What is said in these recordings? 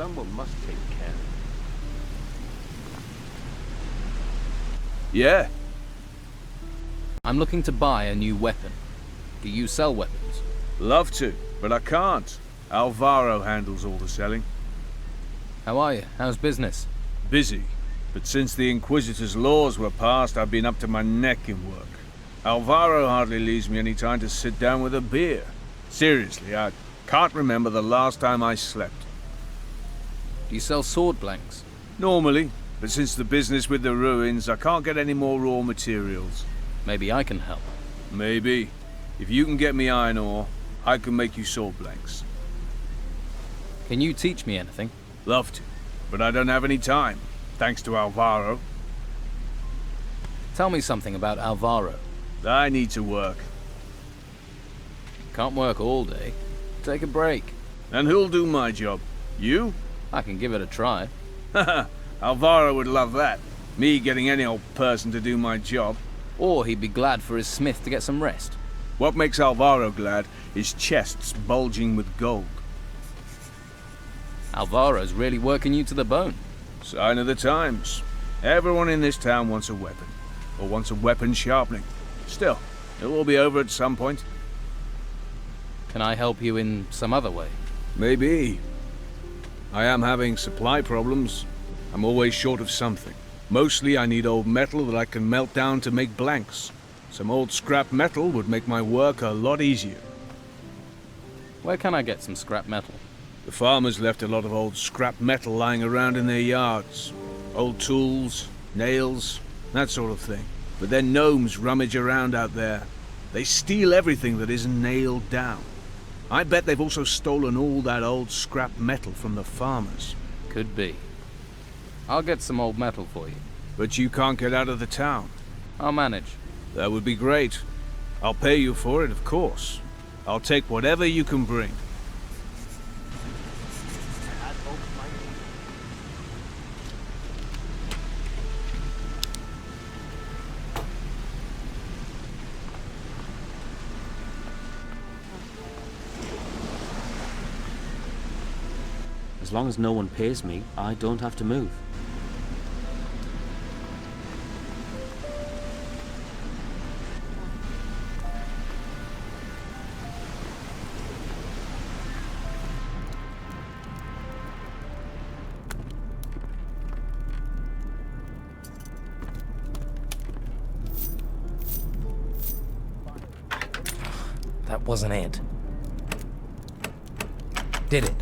Someone must take care of it. Yeah. I'm looking to buy a new weapon. Do you sell weapons? Love to, but I can't. Alvaro handles all the selling. How are you? How's business? Busy, but since the Inquisitor's laws were passed, I've been up to my neck in work. Alvaro hardly leaves me any time to sit down with a beer. Seriously, I can't remember the last time I slept. Do you sell sword blanks? Normally, but since the business with the ruins, I can't get any more raw materials. Maybe I can help. Maybe. If you can get me iron ore, I can make you sword blanks. Can you teach me anything? Love to, but I don't have any time, thanks to Alvaro. Tell me something about Alvaro. I need to work. Can't work all day. Take a break. And who'll do my job? You? I can give it a try. Haha, Alvaro would love that. Me getting any old person to do my job. Or he'd be glad for his smith to get some rest. What makes Alvaro glad is chests bulging with gold. Alvaro's really working you to the bone. Sign of the times. Everyone in this town wants a weapon. Or wants a weapon sharpening. Still, it will be over at some point. Can I help you in some other way? Maybe. I am having supply problems. I'm always short of something. Mostly I need old metal that I can melt down to make blanks. Some old scrap metal would make my work a lot easier. Where can I get some scrap metal? The farmers left a lot of old scrap metal lying around in their yards. Old tools, nails, that sort of thing. But then gnomes rummage around out there. They steal everything that isn't nailed down. I bet they've also stolen all that old scrap metal from the farmers. Could be. I'll get some old metal for you. But you can't get out of the town. I'll manage. That would be great. I'll pay you for it, of course. I'll take whatever you can bring. As long as no one pays me, I don't have to move. That wasn't it. Did it?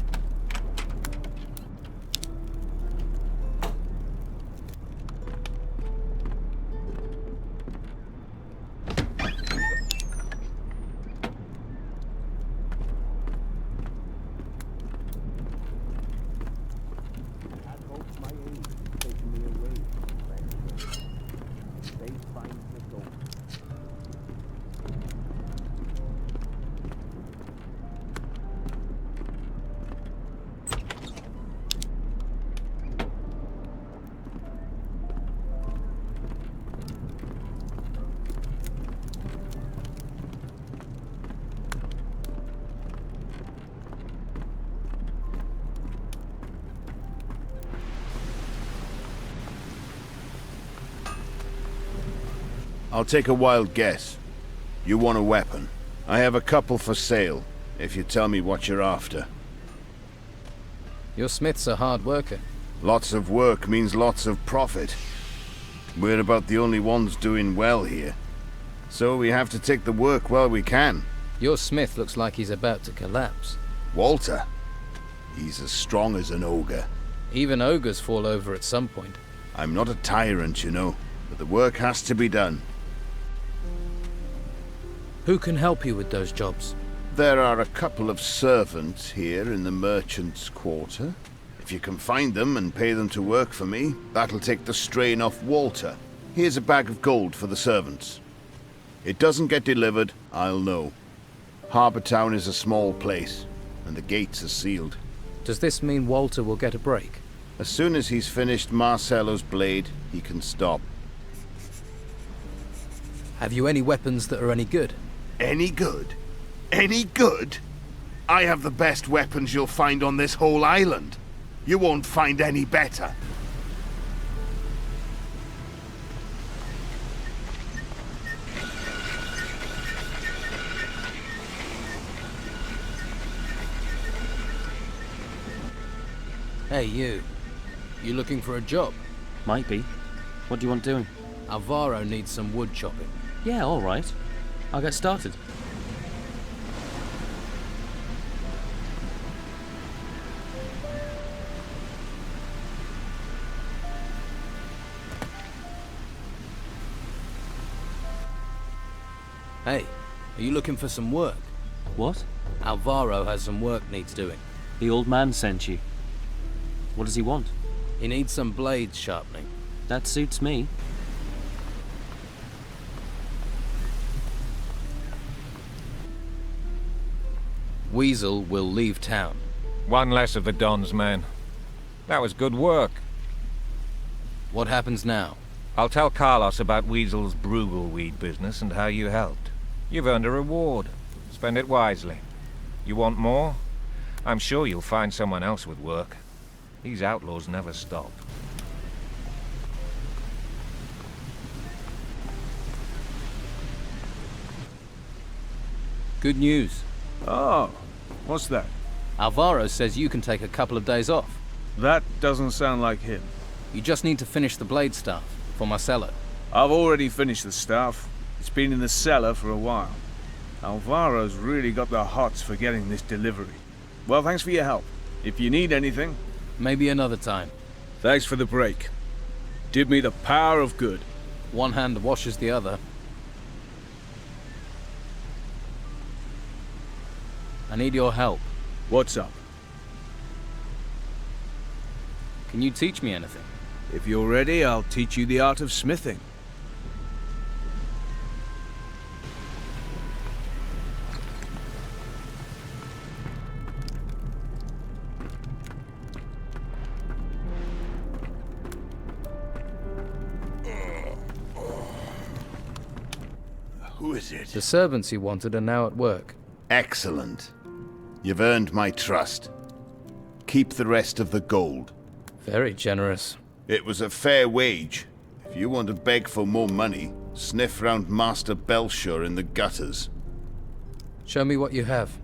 I'll take a wild guess. You want a weapon. I have a couple for sale, if you tell me what you're after. Your smith's a hard worker. Lots of work means lots of profit. We're about the only ones doing well here. So we have to take the work while we can. Your smith looks like he's about to collapse. Walter? He's as strong as an ogre. Even ogres fall over at some point. I'm not a tyrant, you know, but the work has to be done. Who can help you with those jobs? There are a couple of servants here in the merchant's quarter. If you can find them and pay them to work for me, that'll take the strain off Walter. Here's a bag of gold for the servants. It doesn't get delivered, I'll know. Harbour Town is a small place, and the gates are sealed. Does this mean Walter will get a break? As soon as he's finished Marcello's blade, he can stop. Have you any weapons that are any good? Any good? Any good? I have the best weapons you'll find on this whole island. You won't find any better. Hey, you. You looking for a job? Might be. What do you want doing? Alvaro needs some wood chopping. Yeah, all right. I'll get started. Hey, are you looking for some work? What? Alvaro has some work needs doing. The old man sent you. What does he want? He needs some blades sharpening. That suits me. Weasel will leave town. One less of the Don's men. That was good work. What happens now? I'll tell Carlos about Weasel's Brugelweed business and how you helped. You've earned a reward. Spend it wisely. You want more? I'm sure you'll find someone else with work. These outlaws never stop. Good news. Oh, what's that? Alvaro says you can take a couple of days off. That doesn't sound like him. You just need to finish the blade stuff for Marcelo. I've already finished the stuff. It's been in the cellar for a while. Alvaro's really got the hots for getting this delivery. Well, thanks for your help. If you need anything... Maybe another time. Thanks for the break. Did me the power of good. One hand washes the other. I need your help. What's up? Can you teach me anything? If you're ready, I'll teach you the art of smithing. Who is it? The servants you wanted are now at work. Excellent. You've earned my trust. Keep the rest of the gold. Very generous. It was a fair wage. If you want to beg for more money, sniff round Master Belshire in the gutters. Show me what you have.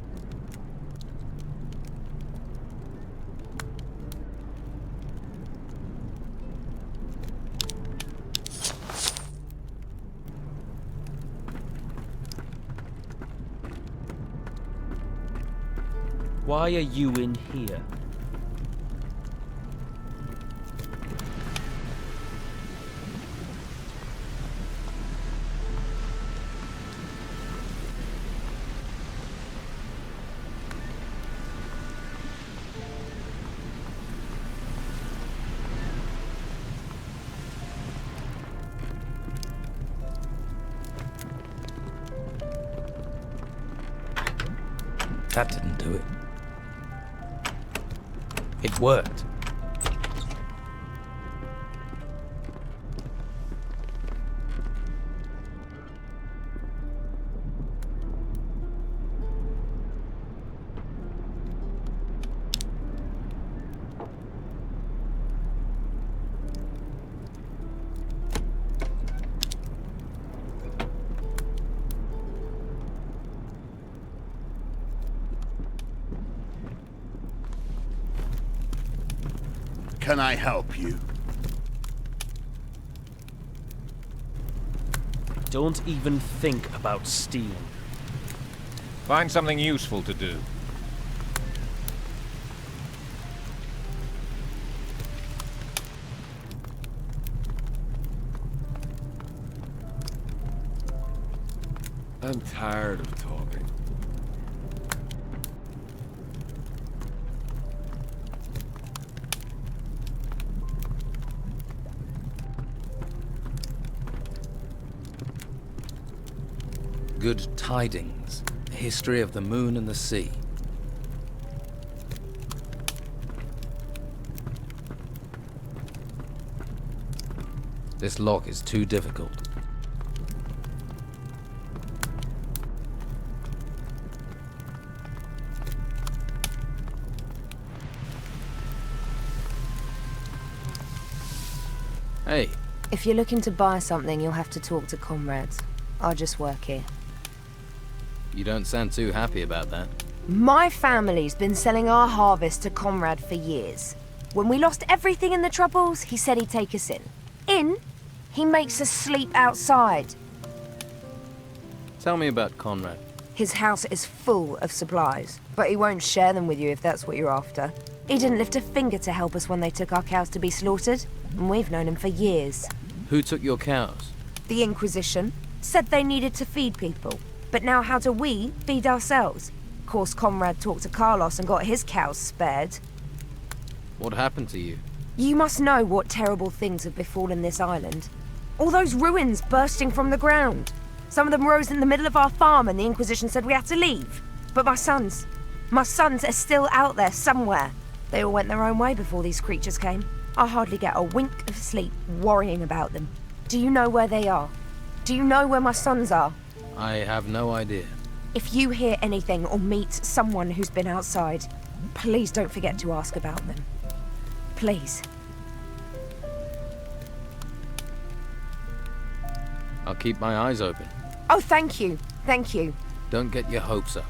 Why are you in here? That didn't do it. It worked. Can I help you? Don't even think about stealing. Find something useful to do. I'm tired of talking. Good Tidings. A history of the moon and the sea. This lock is too difficult. Hey, If you're looking to buy something, you'll have to talk to comrades. I just work here. you don't sound too happy about that. My family's been selling our harvest to Conrad for years. When we lost everything in the Troubles, he said he'd take us in. In? He makes us sleep outside. Tell me about Conrad. His house is full of supplies, but he won't share them with you if that's what you're after. He didn't lift a finger to help us when they took our cows to be slaughtered, and we've known him for years. Who took your cows? The Inquisition said they needed to feed people, but now how do we feed ourselves? Of course, Conrad talked to Carlos and got his cows spared. What happened to you? You must know what terrible things have befallen this island. All those ruins bursting from the ground. Some of them rose in the middle of our farm and the Inquisition said we had to leave. But my sons are still out there somewhere. They all went their own way before these creatures came. I hardly get a wink of sleep worrying about them. Do you know where they are? Do you know where my sons are? I have no idea. If you hear anything or meet someone who's been outside, please don't forget to ask about them. Please. I'll keep my eyes open. Oh, thank you. Thank you. Don't get your hopes up.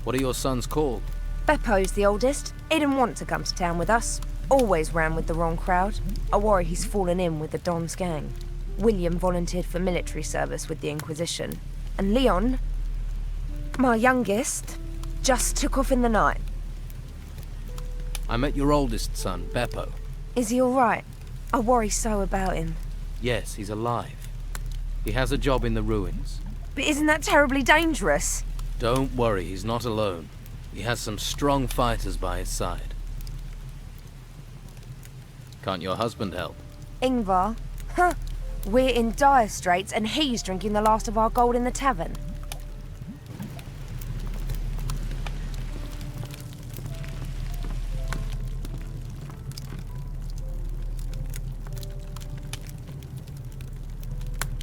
What are your sons called? Beppo's the oldest. He didn't want to come to town with us. Always ran with the wrong crowd. I worry he's fallen in with the Don's gang. William volunteered for military service with the Inquisition. And Leon, my youngest, just took off in the night. I met your oldest son, Beppo. Is he all right? I worry so about him. Yes, he's alive. He has a job in the ruins. But isn't that terribly dangerous? Don't worry, he's not alone. He has some strong fighters by his side. Can't your husband help? Ingvar? Huh. We're in dire straits and he's drinking the last of our gold in the tavern.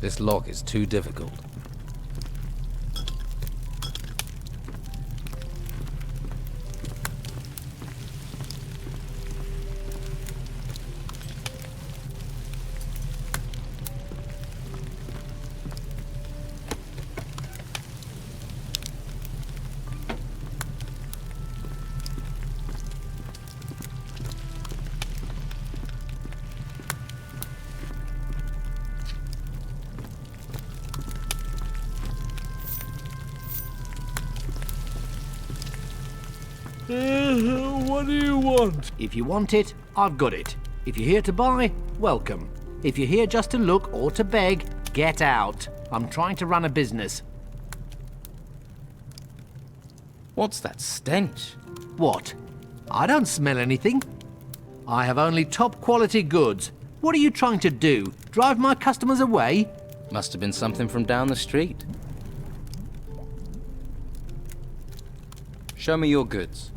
This lock is too difficult. What do you want? If you want it, I've got it. If you're here to buy, welcome. If you're here just to look or to beg, get out. I'm trying to run a business. What's that stench? What? I don't smell anything. I have only top quality goods. What are you trying to do? Drive my customers away? Must have been something from down the street. Show me your goods.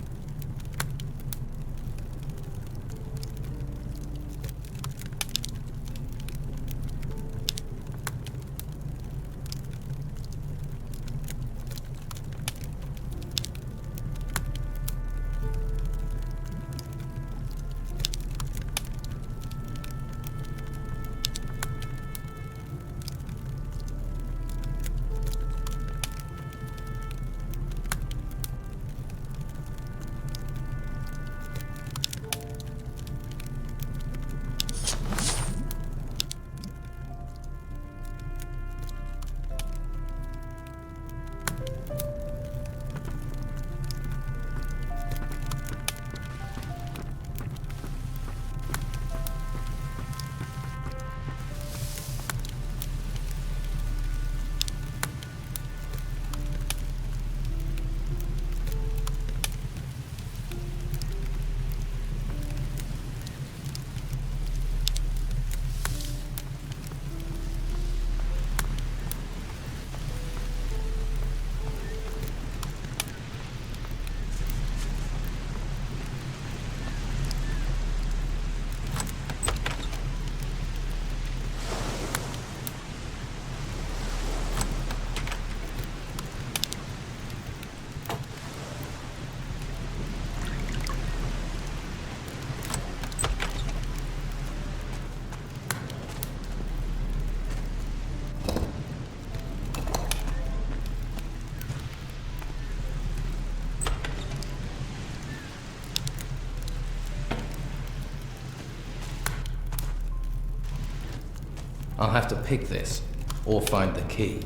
I'll have to pick this, or find the key.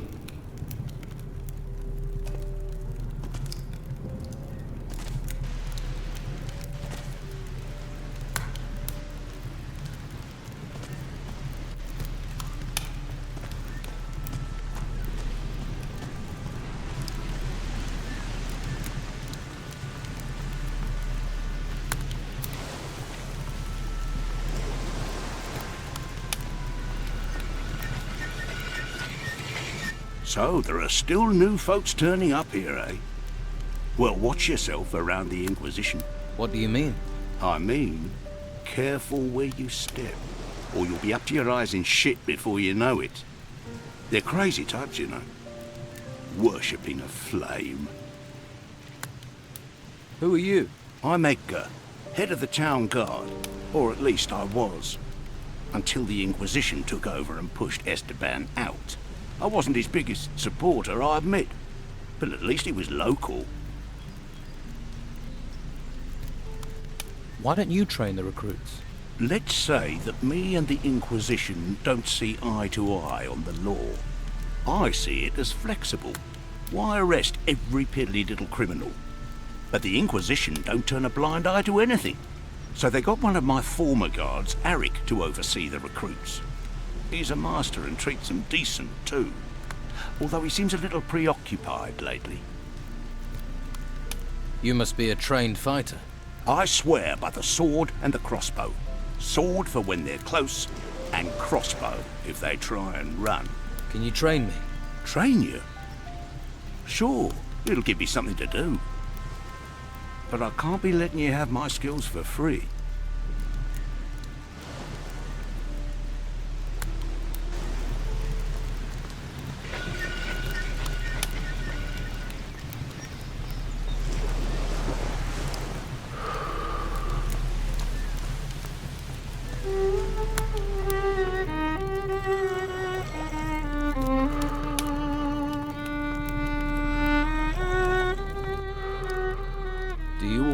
So, there are still new folks turning up here, eh? Well, watch yourself around the Inquisition. What do you mean? I mean, careful where you step, or you'll be up to your eyes in shit before you know it. They're crazy types, you know. Worshipping a flame. Who are you? I'm Edgar, head of the town guard. Or at least I was. Until the Inquisition took over and pushed Esteban out. I wasn't his biggest supporter, I admit. But at least he was local. Why don't you train the recruits? Let's say that me and the Inquisition don't see eye to eye on the law. I see it as flexible. Why arrest every piddly little criminal? But the Inquisition don't turn a blind eye to anything. So they got one of my former guards, Arik, to oversee the recruits. He's a master and treats them decent too. Although he seems a little preoccupied lately. You must be a trained fighter. I swear by the sword and the crossbow. Sword for when they're close, and crossbow if they try and run. Can you train me? Train you? Sure, it'll give me something to do. But I can't be letting you have my skills for free.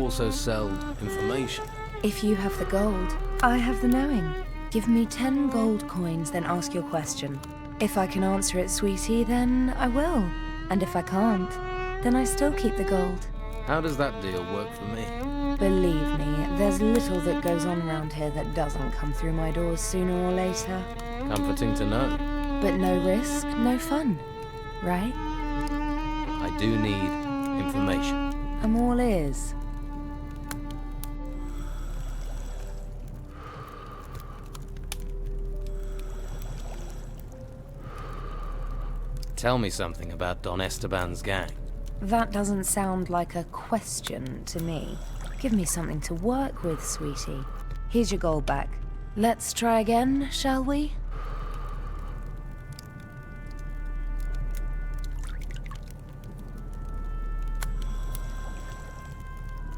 Also sell information. If you have the gold, I have the knowing. Give me 10 gold coins, then ask your question. If I can answer it, sweetie, then I will. And if I can't, then I still keep the gold. How does that deal work for me? Believe me, there's little that goes on around here that doesn't come through my doors sooner or later. Comforting to know. But no risk, no fun, right? I do need information. I'm all ears. Tell me something about Don Esteban's gang. That doesn't sound like a question to me. Give me something to work with, sweetie. Here's your gold back. Let's try again, shall we?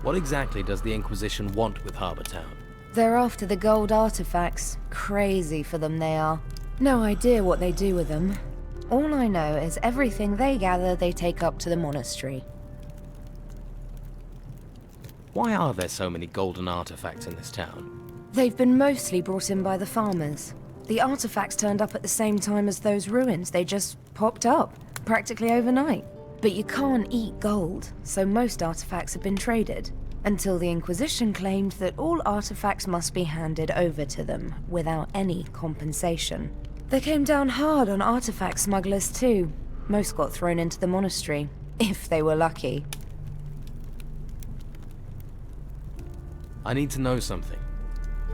What exactly does the Inquisition want with Harbour Town? They're after the gold artifacts. Crazy for them they are. No idea what they do with them. All I know is everything they gather, they take up to the monastery. Why are there so many golden artifacts in this town? They've been mostly brought in by the farmers. The artifacts turned up at the same time as those ruins. They just popped up, practically overnight. But you can't eat gold, so most artifacts have been traded. Until the Inquisition claimed that all artifacts must be handed over to them, without any compensation. They came down hard on artifact smugglers too. Most got thrown into the monastery, if they were lucky. I need to know something.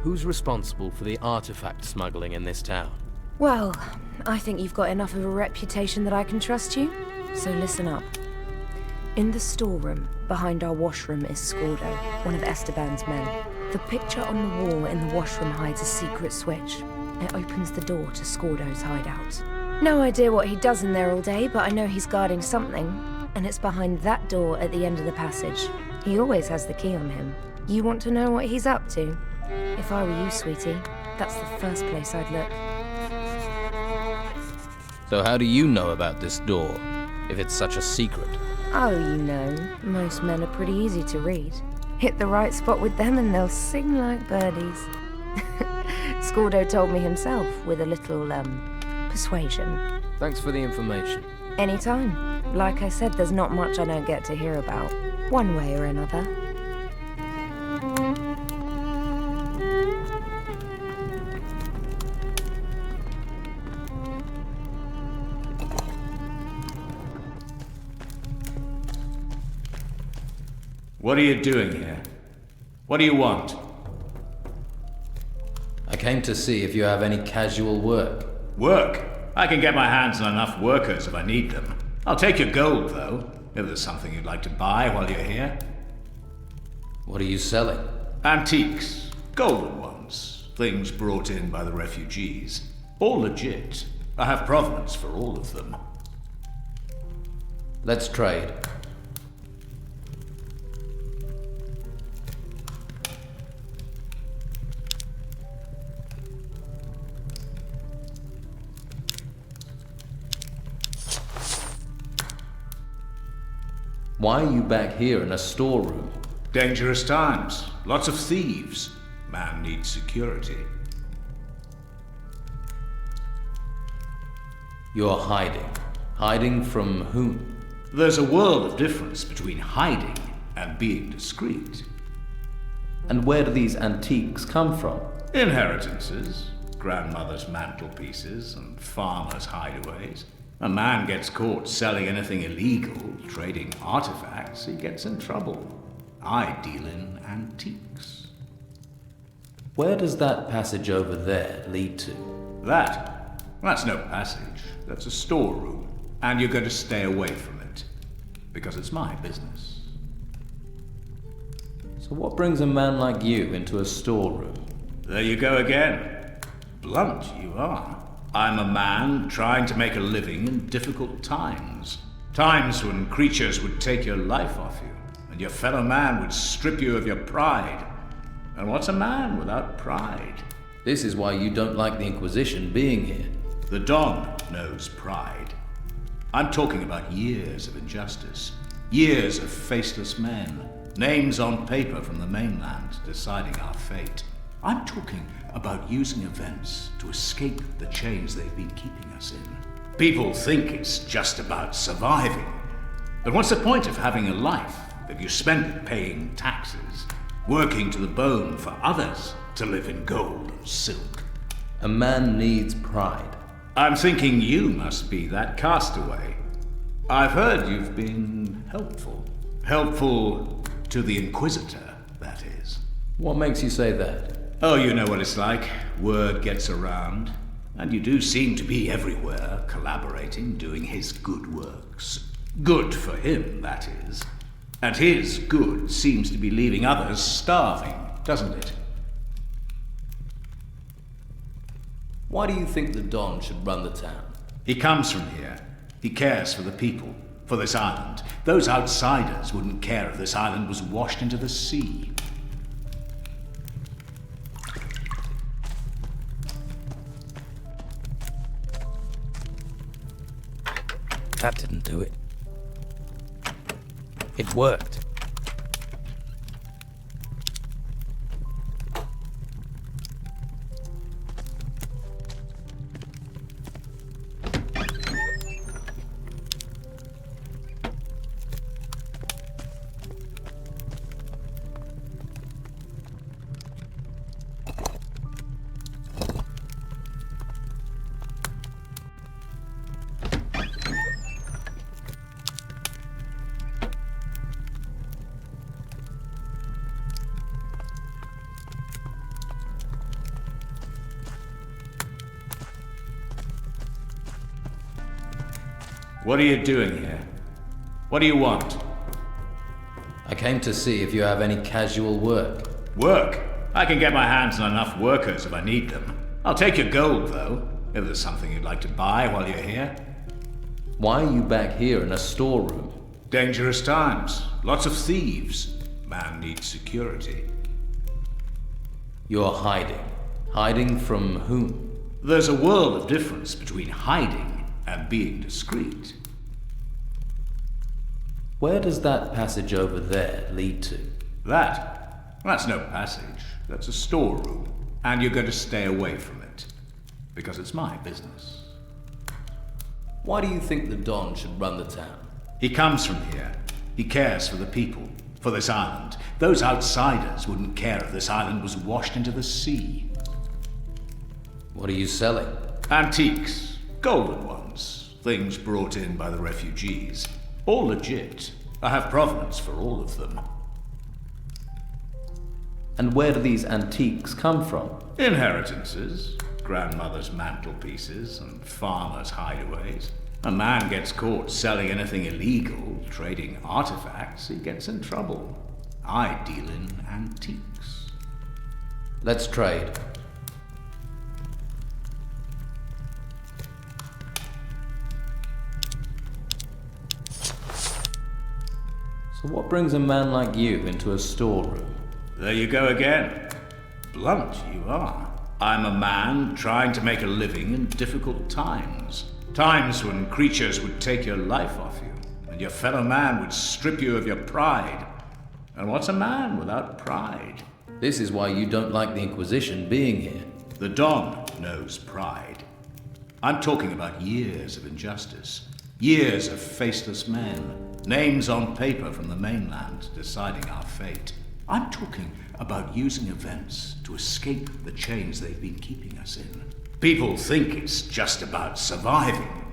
Who's responsible for the artifact smuggling in this town? Well, I think you've got enough of a reputation that I can trust you. So listen up. In the storeroom, behind our washroom, is Scordo, one of Esteban's men. The picture on the wall in the washroom hides a secret switch. It opens the door to Scordo's hideout. No idea what he does in there all day, but I know he's guarding something. And it's behind that door at the end of the passage. He always has the key on him. You want to know what he's up to? If I were you, sweetie, that's the first place I'd look. So how do you know about this door, if it's such a secret? Oh, you know, most men are pretty easy to read. Hit the right spot with them and they'll sing like birdies. Scordo told me himself, with a little, persuasion. Thanks for the information. Anytime. Like I said, there's not much I don't get to hear about, one way or another. What are you doing here? What do you want? I came to see if you have any casual work. Work? I can get my hands on enough workers if I need them. I'll take your gold, though, if there's something you'd like to buy while you're here. What are you selling? Antiques. Golden ones. Things brought in by the refugees. All legit. I have provenance for all of them. Let's trade. Why are you back here in a storeroom? Dangerous times. Lots of thieves. Man needs security. You're hiding. Hiding from whom? There's a world of difference between hiding and being discreet. And where do these antiques come from? Inheritances. Grandmother's mantelpieces and farmers' hideaways. A man gets caught selling anything illegal, trading artifacts, he gets in trouble. I deal in antiques. Where does that passage over there lead to? That's no passage. That's a storeroom. And you're going to stay away from it. Because it's my business. So what brings a man like you into a storeroom? There you go again. Blunt you are. I'm a man trying to make a living in difficult times. Times when creatures would take your life off you, and your fellow man would strip you of your pride. And what's a man without pride? This is why you don't like the Inquisition being here. The Don knows pride. I'm talking about years of injustice. Years of faceless men. Names on paper from the mainland deciding our fate. I'm talking about using events to escape the chains they've been keeping us in. People think it's just about surviving. But what's the point of having a life if you spend it paying taxes, working to the bone for others to live in gold and silk? A man needs pride. I'm thinking you must be that castaway. I've heard you've been helpful. Helpful to the Inquisitor, that is. What makes you say that? Oh, you know what it's like. Word gets around. And you do seem to be everywhere, collaborating, doing his good works. Good for him, that is. And his good seems to be leaving others starving, doesn't it? Why do you think the Don should run the town? He comes from here. He cares for the people, for this island. Those outsiders wouldn't care if this island was washed into the sea. That didn't do it. It worked. What are you doing here? What do you want? I came to see if you have any casual work. Work? I can get my hands on enough workers if I need them. I'll take your gold, though, if there's something you'd like to buy while you're here. Why are you back here in a storeroom? Dangerous times. Lots of thieves. Man needs security. You're hiding. Hiding from whom? There's a world of difference between hiding and being discreet. Where does that passage over there lead to? That's no passage. That's a storeroom. And you're going to stay away from it. Because it's my business. Why do you think the Don should run the town? He comes from here. He cares for the people, for this island. Those outsiders wouldn't care if this island was washed into the sea. What are you selling? Antiques. Golden ones. Things brought in by the refugees. All legit. I have provenance for all of them. And where do these antiques come from? Inheritances. Grandmother's mantelpieces and farmers' hideaways. A man gets caught selling anything illegal, trading artifacts, he gets in trouble. I deal in antiques. Let's trade. So what brings a man like you into a storeroom? There you go again. Blunt you are. I'm a man trying to make a living in difficult times. Times when creatures would take your life off you, and your fellow man would strip you of your pride. And what's a man without pride? This is why you don't like the Inquisition being here. The Don knows pride. I'm talking about years of injustice. Years of faceless men. Names on paper from the mainland deciding our fate. I'm talking about using events to escape the chains they've been keeping us in. People think it's just about surviving.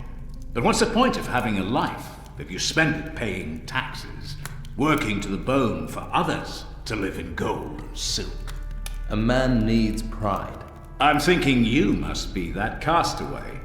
But what's the point of having a life if you spend it paying taxes, working to the bone for others to live in gold and silk? A man needs pride. I'm thinking you must be that castaway.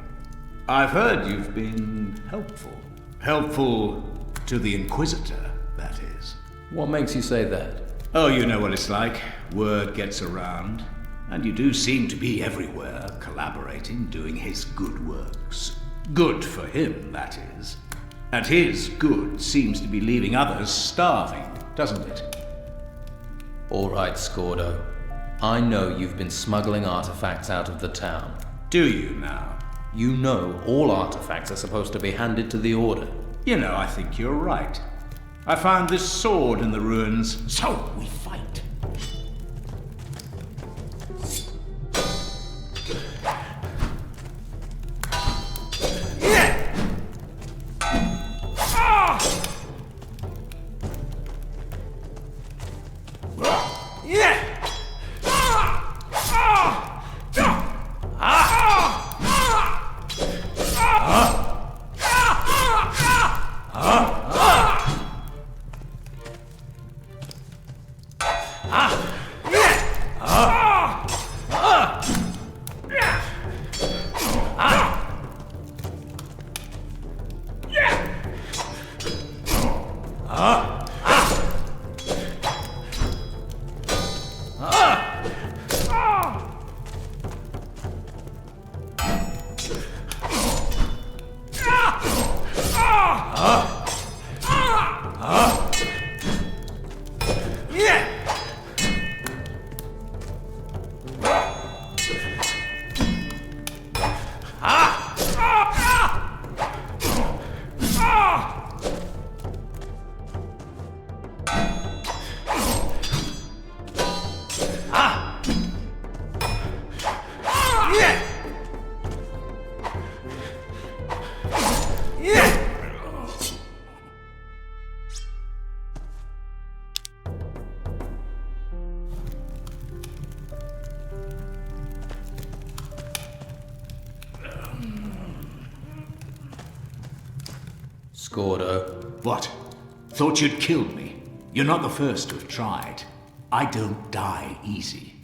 I've heard you've been helpful. Helpful to the Inquisitor, that is. What makes you say that? Oh, you know what it's like. Word gets around. And you do seem to be everywhere, collaborating, doing his good works. Good for him, that is. And his good seems to be leaving others starving, doesn't it? All right, Scordo. I know you've been smuggling artifacts out of the town. Do you now? You know all artifacts are supposed to be handed to the Order. You know, I think you're right. I found this sword in the ruins, so we fight. Scordo. What? Thought you'd killed me? You're not the first to have tried. I don't die easy.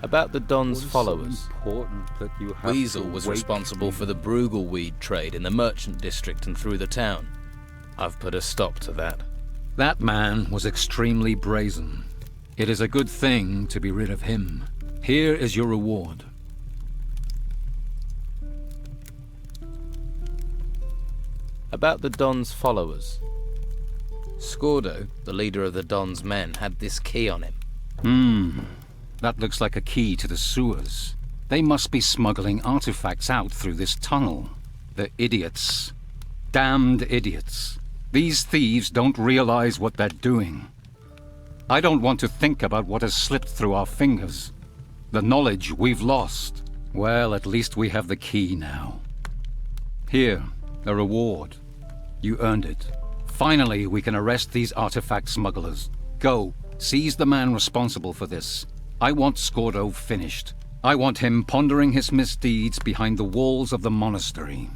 About the Don's followers. Important that you have Weasel to was wake responsible for the Bruegel weed trade in the merchant district and through the town. I've put a stop to that. That man was extremely brazen. It is a good thing to be rid of him. Here is your reward. About the Don's followers. Scordo, the leader of the Don's men, had this key on him. That looks like a key to the sewers. They must be smuggling artifacts out through this tunnel. The idiots. Damned idiots. These thieves don't realize what they're doing. I don't want to think about what has slipped through our fingers. The knowledge we've lost. Well, at least we have the key now. Here, a reward. You earned it. Finally, we can arrest these artifact smugglers. Go, seize the man responsible for this. I want Scordo finished. I want him pondering his misdeeds behind the walls of the monastery.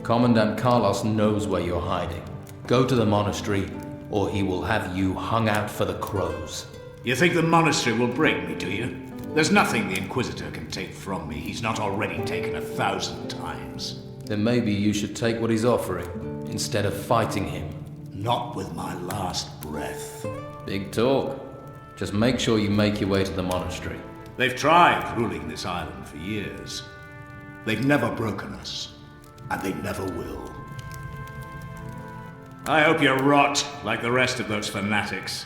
Commandant Carlos knows where you're hiding. Go to the monastery, or he will have you hung out for the crows. You think the monastery will break me, do you? There's nothing the Inquisitor can take from me he's not already taken 1,000 times. Then maybe you should take what he's offering, instead of fighting him. Not with my last breath. Big talk. Just make sure you make your way to the monastery. They've tried ruling this island for years. They've never broken us. And they never will. I hope you rot like the rest of those fanatics.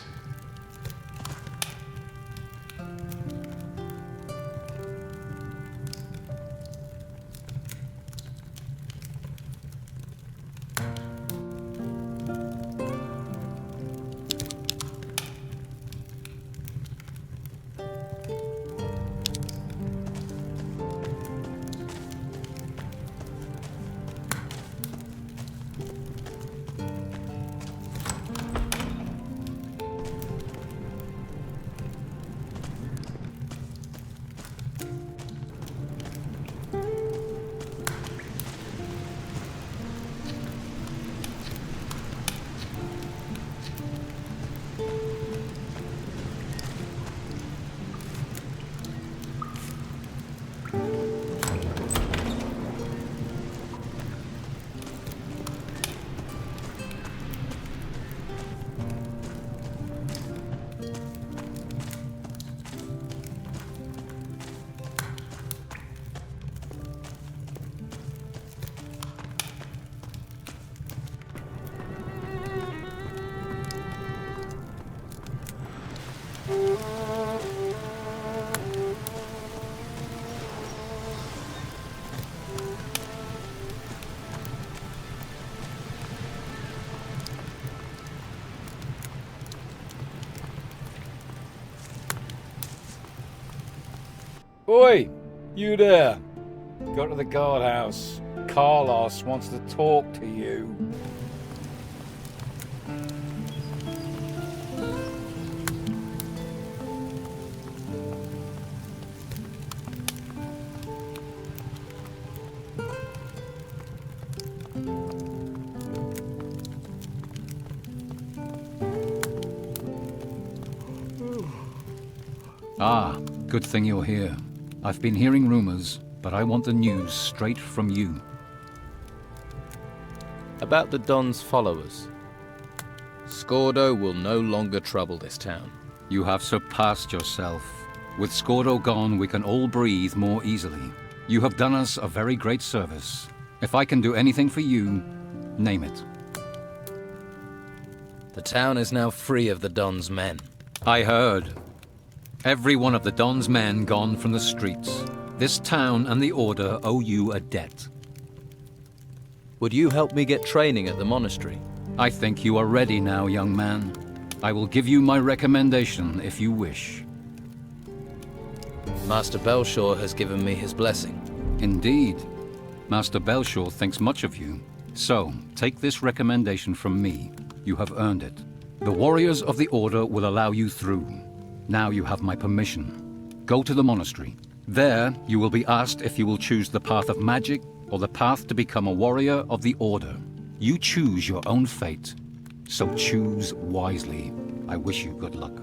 Oi! You there! Go to the guardhouse. Carlos wants to talk to you. Ah, good thing you're here. I've been hearing rumors, but I want the news straight from you. About the Don's followers. Scordo will no longer trouble this town. You have surpassed yourself. With Scordo gone, we can all breathe more easily. You have done us a very great service. If I can do anything for you, name it. The town is now free of the Don's men. I heard. Every one of the Don's men gone from the streets. This town and the Order owe you a debt. Would you help me get training at the monastery? I think you are ready now, young man. I will give you my recommendation if you wish. Master Belshaw has given me his blessing. Indeed. Master Belshaw thinks much of you. So, take this recommendation from me. You have earned it. The warriors of the Order will allow you through. Now you have my permission. Go to the monastery. There, you will be asked if you will choose the path of magic or the path to become a warrior of the Order. You choose your own fate. So choose wisely. I wish you good luck.